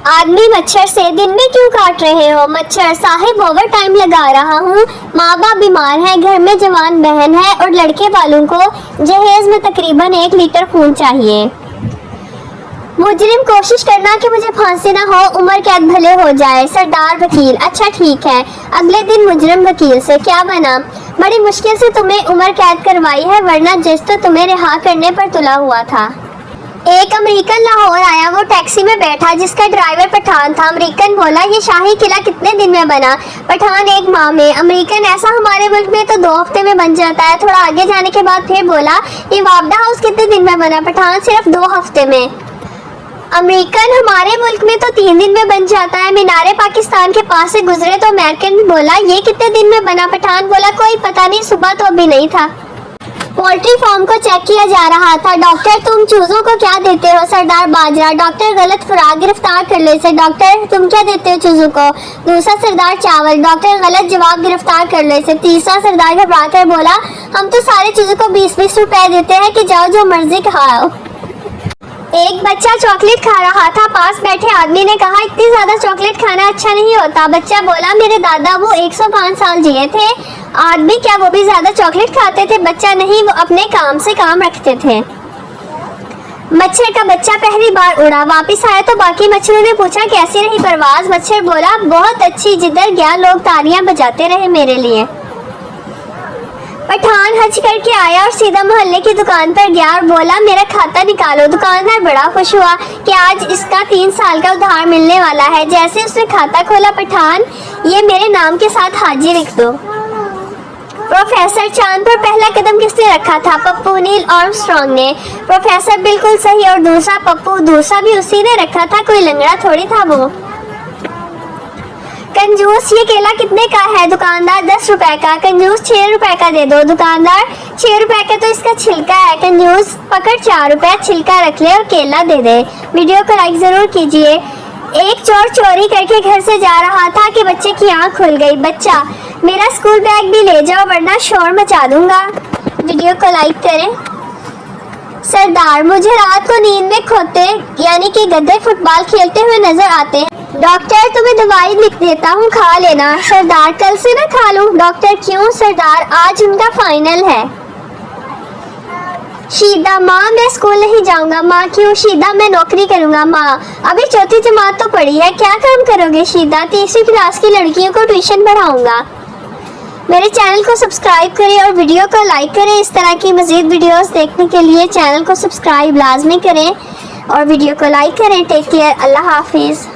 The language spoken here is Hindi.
आदमी मच्छर से दिन में क्यों काट रहे हो? मच्छर साहिब ओवर टाइम लगा रहा हूँ। माँ बाप बीमार है, घर में जवान बहन है और लड़के वालों को जहेज में तकरीबन 1 लीटर खून चाहिए। मुजरिम कोशिश करना कि मुझे फांसी ना हो, उम्र कैद भले हो जाए। सरदार वकील अच्छा ठीक है। अगले दिन मुजरिम वकील से क्या बना? बड़ी मुश्किल से तुम्हें उम्र कैद करवाई है, वरना जज तो तुम्हें रिहा करने पर तुला हुआ था। एक अमेरिकन लाहौर आया, वो टैक्सी में बैठा जिसका ड्राइवर पठान था। अमेरिकन बोला ये शाही किला कितने दिन में बना? पठान 1 माह में। अमेरिकन ऐसा हमारे मुल्क में तो 2 हफ्ते में बन जाता है। थोड़ा आगे जाने के बाद फिर बोला ये वापडा हाउस कितने दिन में बना? पठान सिर्फ 2 हफ्ते में। अमेरिकन हमारे मुल्क में तो 3 दिन में बन जाता है। मीनारे पाकिस्तान के पास से गुजरे तो अमेरिकन बोला ये कितने दिन में बना? पठान बोला कोई पता नहीं, सुबह तो अभी नहीं था। पोल्ट्री फार्म को चेक किया जा रहा था। डॉक्टर तुम चूजों को क्या देते हो? सरदार बाजरा। डॉक्टर गलत खुराक, गिरफ्तार कर ले से। डॉक्टर तुम क्या देते हो चूजों को? दूसरा सरदार चावल। डॉक्टर गलत जवाब, गिरफ्तार कर ले से। तीसरा सरदार घबरा कर बोला हम तो सारे चूजों को 20-20 रुपए देते हैं कि जाओ जो मर्जी खाओ। एक बच्चा चॉकलेट खा रहा था। पास बैठे आदमी ने कहा इतनी ज्यादा चॉकलेट खाना अच्छा नहीं होता। बच्चा बोला मेरे दादा वो 105 साल जिए थे। आदमी क्या वो भी ज्यादा चॉकलेट खाते थे? बच्चा नहीं, वो अपने काम से काम रखते थे। मच्छर का बच्चा पहली बार उड़ा, वापस आया तो बाकी मच्छरों ने पूछा कैसी रही परवाज? मच्छर बोला बहुत अच्छी, जिधर गया लोग तालियां बजाते रहे मेरे लिए। पठान हज करके आया और सीधा मोहल्ले की दुकान पर गया और बोला मेरा खाता निकालो। दुकानदार बड़ा खुश हुआ कि आज इसका 3 साल का उधार मिलने वाला है। जैसे उसने खाता खोला, पठान ये मेरे नाम के साथ हाजी लिख दो। प्रोफेसर चांद पर पहला कदम किसने रखा था? पप्पू नील आर्मस्ट्रांग ने। प्रोफेसर बिल्कुल सही। और दूसरा पप्पू, दूसरा भी उसी ने रखा था, कोई लंगड़ा थोड़ी था वो। कंजूस ये केला कितने का है? दुकानदार 10 रुपए का। कंजूस 6 रुपए का दे दो। दुकानदार 6 रुपए का तो इसका छिलका है। कंजूस पकड़ 4 रुपए, छिलका रख ले और केला दे दे। वीडियो को लाइक जरूर कीजिए। एक चोर चोरी करके घर से जा रहा था कि बच्चे की आंख खुल गई। बच्चा मेरा स्कूल बैग भी ले जाओ वरना शोर मचा दूंगा। वीडियो को लाइक करें। सरदार मुझे रात को नींद में खोते यानी कि गद्दे फुटबॉल खेलते हुए नजर आते हैं। डॉक्टर तुम्हें दवाई लिख देता हूँ, खा लेना। सरदार कल से ना खा लूं। डॉक्टर क्यों? सरदार आज उनका फाइनल है। शीदा माँ मैं स्कूल नहीं जाऊंगा। माँ क्यों? शीदा मैं नौकरी करूंगा। माँ अभी 4ठी जमात तो पढ़ी है, क्या काम करोगे? शीदा 3री क्लास की लड़कियों को ट्यूशन पढ़ाऊंगा। मेरे चैनल को सब्सक्राइब करें और वीडियो को लाइक करें। इस तरह की मज़ीद वीडियोस देखने के लिए चैनल को सब्सक्राइब लाजमी करें और वीडियो को लाइक करें। टेक केयर, अल्लाह हाफिज़।